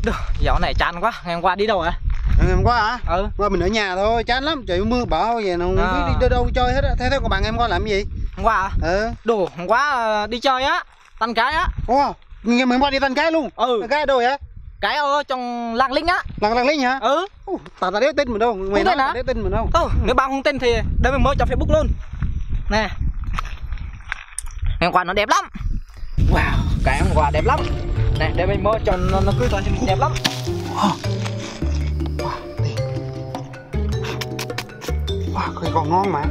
Được, dạo này chán quá, ngày hôm qua đi đâu hả? Ngày hôm qua hả? Ừ. Qua mình ở nhà thôi, chán lắm, trời mưa bão về nó không biết đi đâu chơi hết á. Thế còn bạn em qua làm gì? Hôm qua hả? Ừ. Đồ, hôm qua đi chơi á, tăn cái á. Wow, ngày hôm qua đi tăn cái luôn. Ừ. Tăn cái ở đâu vậy? Cái ở trong Làng Linh á. Làng Linh hả? Ừ. Tao đéo tin mình đâu, mày nói tao đéo tin mình đâu. Nếu bao không tin thì để mình mở cho Facebook luôn. Nè. Ngày hôm qua nó đẹp lắm. Wow, cái hôm qua đẹp lắm. Nè, để mình mở cho nó cứ toàn đẹp lắm. Wow, cái còn ngon mà.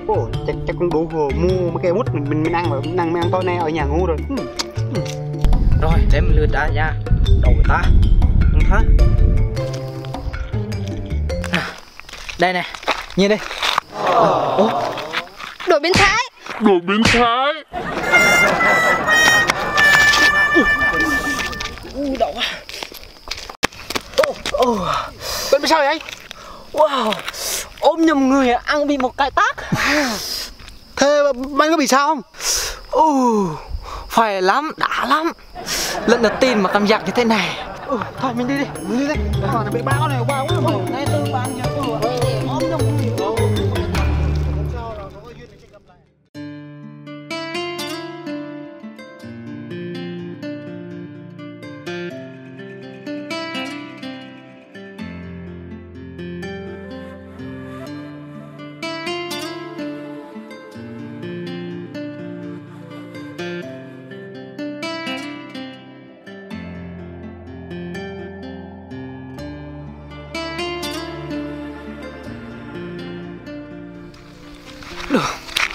Ồ, chắc cũng đủ mua mấy cây bút mình ăn rồi, mình ăn tối nay ở nhà ngu rồi. Rồi, để mình lượt ra nha. Đầu người ta. Không thấy. Đây nè, nhìn đi. Đồ biến thái. Đồ biến thái. Đậu quá. Bên bên sao vậy? Wow, ôm nhầm người ăn bị một cái tát. Thế bạn có bị sao không? Phải lắm, đã lắm. Lần đầu tiên mà cảm giác như thế này. Thôi mình đi đi. Mình đi đi. Còn là bị báo này qua quá mà. Ngay từ ban nhà ôm nhầm người. Được,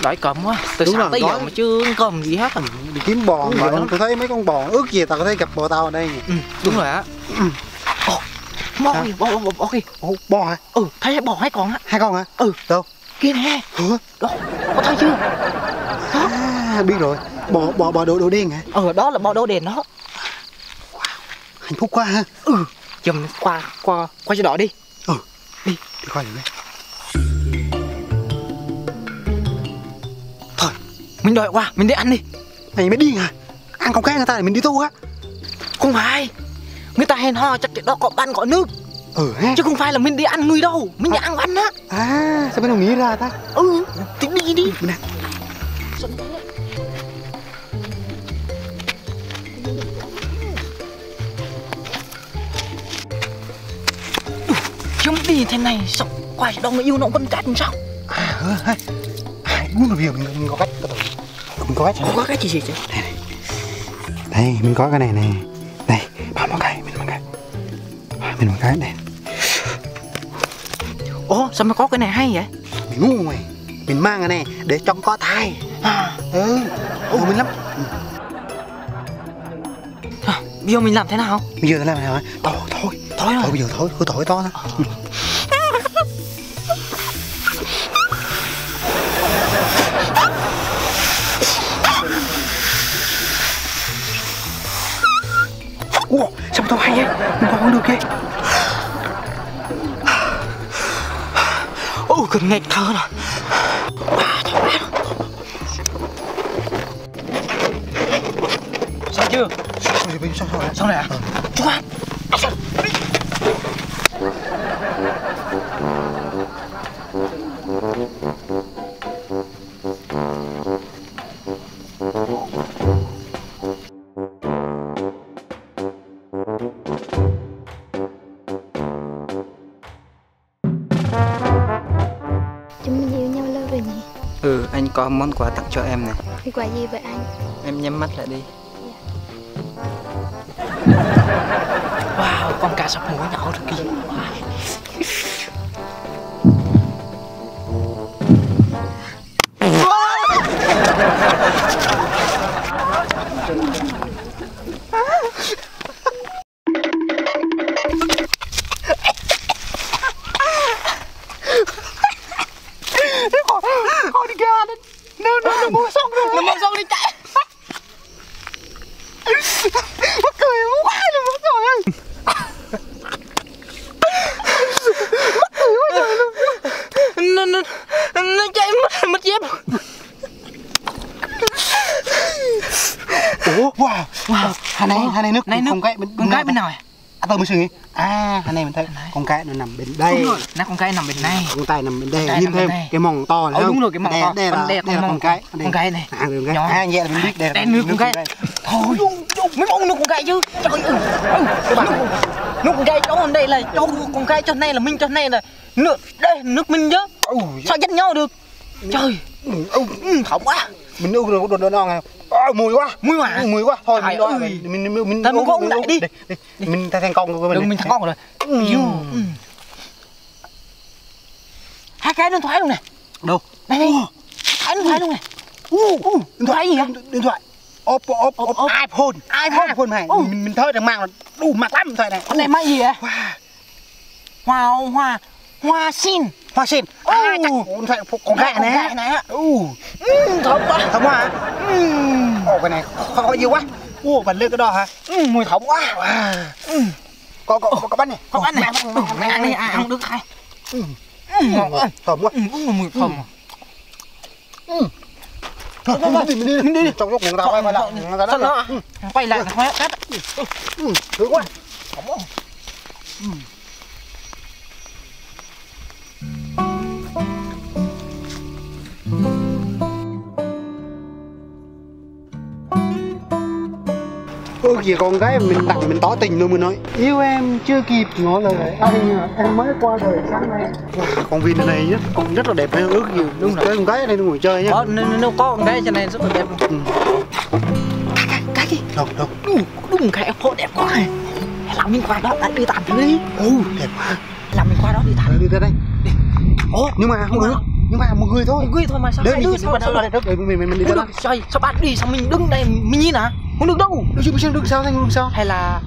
đói cơm quá. Từ sáng tới giờ mà chưa cơm gì hết. Đi kiếm bò mà tôi thấy mấy con bò ước gì tao có thể gặp bò tao ở đây nhỉ. Đúng rồi á. Bò kìa. Bò hả? Thấy bò 2 con á. 2 con hả? Đâu? Kia nè. Đó, có thấy chưa? Biết rồi. Bò đồ đen hả? Đó là bò đô đèn đó. Hạnh phúc quá ha. Giờ mình qua cho đỏ đi. Đi coi thử đây. Thôi, Mình đòi qua, mình đi ăn đi. mày mới điên hả? Ăn con cá người ta thì mình đi tu á. Không phải, người ta hẹn hò chắc đó có ban có nước. Ha. Chứ không phải là mình đi ăn người đâu. Mình đi ăn ăn á. Sao mày không nghĩ ra ta? Thì đi đi. Nè. Chúng đi thế này sao quay đâu người yêu nó vẫn cắt làm sao? Muốn bây giờ mình có cách. Mình có cách. Có cái gì chứ? Đây, mình có cái này nè. Đây, bảo một cái, mình một cái. Mình một cái này. Sao mày có cái này hay vậy? Mày ngu mày. Mình mang cái này để trong có thai. Mình lắm. Bây giờ mình làm thế nào? Bây giờ làm nào hả? Thôi bây giờ thôi, cứ thổi to thôi. Sao tao hay vậy? Mình còn được kìa. Cần nghẹt thở rồi. Sao chưa? Sao này à? Chú ăn. Chúng mình yêu nhau lâu rồi nhỉ? Anh có món quà tặng cho em này. Cái quà gì vậy anh? Em nhắm mắt lại đi. Wow, con cá sắp mũi nhậu rồi kìa. Con đi ra đấy. Nó mua xong rồi. Nó mua xong đi chạy. Mắc cười quá rồi, mất rồi. Mắc cười quá trời luôn. Nó chạy mất dép. Wow. Hai này nước này con cái bên nào à? tôi mới suy nghĩ anh này mình thấy con cái nó nằm bên đây. Nè con cái nằm bên này. Con tay nằm bên đây. Nhìn thêm cái mỏng to này không? Đúng rồi, cái mỏng to. Đây là con cái. Con cái này. Vậy là mình biết đây. Đây nước con cái. Thôi, mấy món nước con cái chứ. Trời ơi. Nước con cái chỗ đây là chỗ con cái, chỗ này là mình, chỗ này là nước. Đây nước mình chứ. Sao dắt nhau được? Trời. Thơm quá. Mình uống đồ non này. Mùi quá. Mùi quá. Thôi mình đói. Mình uống uống lại đi. Mình thành công của mình. Đừng mình thành công rồi. Hai cái điện thoại luôn này. Đâu? Đây đây. Hai điện thoại luôn này. Điện thoại gì vậy? Điện thoại Oppo iPhone này. Mình thấy được mang là đủ mặt lắm điện thoại này. Con này máy gì vậy? Hoa xin. Chắc điện thoại con gái này. Thơm quá. Thơm quá hả? Cái này khó nhiều quá. Bạn lên cái đó hả? Mùi thơm quá. Có bánh này. Có bánh này. Mày ăn đi, ăn được hay. Ngon quá. Thơm quá. Mùi thơm. Mình đi. Trong lúc mình ra quay lại. Sao nó? Quay lại là khoe cắt. Thử quá. Kìa con gái mình tặng mình tỏ tình luôn, mình nói yêu em chưa kịp ngỏ lời anh mới qua đời sáng nay. Con Vin này rất là đẹp, ước gì đúng rồi. Cái con gái ở đây nó ngồi chơi nhá. Nếu có con gái cho nên rất là đẹp. Cái gì? Đâu đúng cái phố đẹp quá. Làm mình qua đó lại đi tạm đi. Đẹp quá. Làm mình qua đó đi tạm. Đi ra đây. Nhưng mà không được. Nhưng mà một người thôi. Một người thôi mà sao hai đứa sao mình đi ra đó. Sao bạn đi sao mình đứng đây mình nhìn hả? Không được đâu. Được sao thanh được sao? Hay là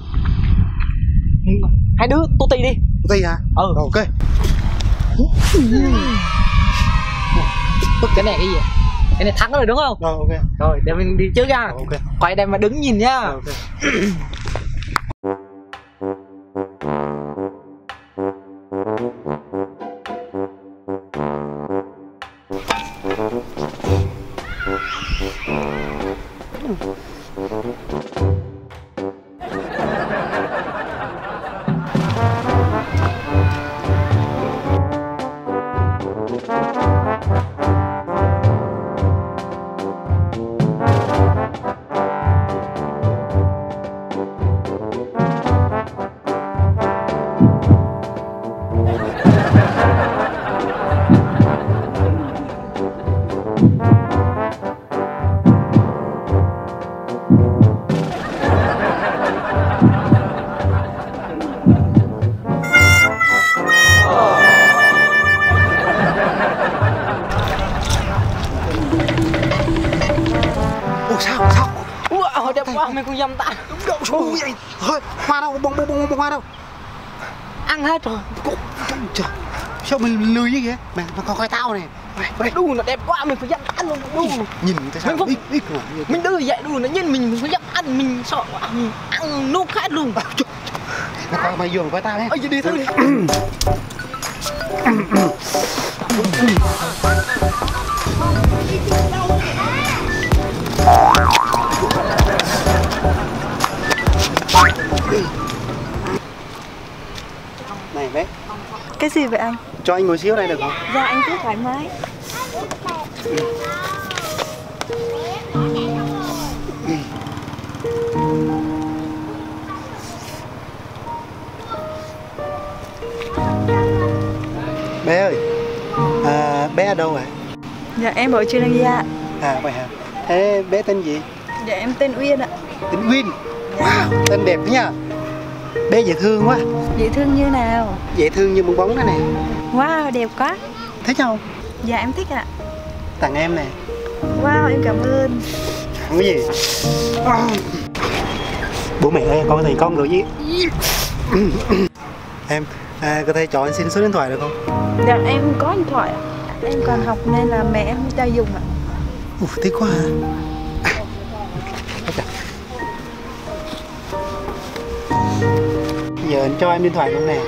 hai đứa tô tì đi. Tô tì hả? Ok. Cái này cái gì? Cái này thắng rồi đúng không? Ok. Rồi để mình đi trước nha. Ok. Quay đây mà đứng nhìn nhá. Ok. Sao? Ủa, đẹp quá, mày cũng dâm ta. Đúng độ số vậy. Thôi, hoa đâu, bông hoa đâu. Ăn hết rồi. Trời, sao mình lười như vậy? Mà có cái tao này. Đu nó đẹp quá, mình phải dám ăn luôn. Đu. Nhìn tại sao ít mà. Mình đưa vậy đu nó nhìn mình phải dám ăn, mình sợ quá. Ăn nốt hết luôn. Mày vừa với tao nhé. Đi thôi đi. Này bé. Cái gì vậy anh? Cho anh ngồi xíu đây được không? Dạ anh cứ thoải mái. Bé ơi, bé ở đâu vậy? Dạ em ở trên Đăng Gia. Vậy hả? Thế bé tên gì? Dạ em tên Uyên ạ. Tên Uyên. Wow, tên đẹp nha. Bé dễ thương quá. Dễ thương như nào? Dễ thương như bong bóng đó nè. Wow đẹp quá. Thích không? Dạ em thích ạ. Tặng em nè. Wow em cảm ơn. Không có gì. Bố mẹ ơi, con thành công rồi gì? Em có thể cho anh xin số điện thoại được không? Dạ em không có điện thoại ạ. Em còn học nên là mẹ em không cho dùng ạ. Tiếc quá à. Giờ anh cho em điện thoại luôn nè.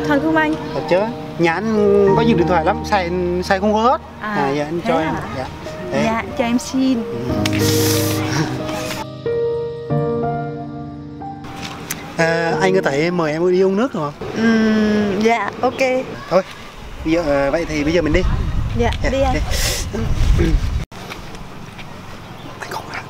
Thật không anh? Thật chứ. Nhà anh có nhiều điện thoại lắm, xài không có hết. Giờ anh cho em. Dạ. Dạ, cho em xin. Anh có thể mời em đi uống nước được không? Dạ, ok. Thôi, bây giờ vậy thì bây giờ mình đi. Dạ, đi anh. Anh không ra.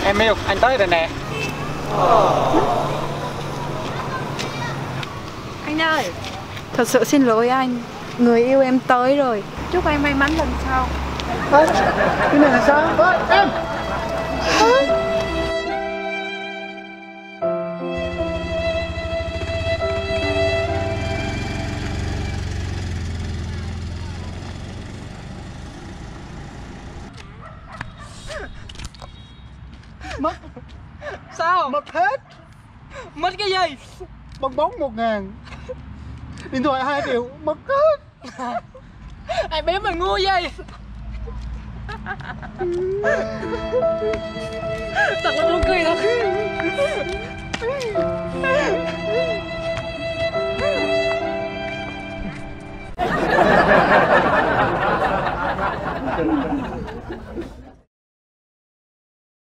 Em yêu, anh tới rồi nè. Anh ơi, thật sự xin lỗi anh. Người yêu em tới rồi. Chúc anh may mắn lần sau. Cái này là sao? Em! Sao? Mất hết! Mất cái gì? Bong bóng 1.000, điện thoại 2 triệu, mất hết. Anh bé mình ngu vậy. Thật là buồn cười thật.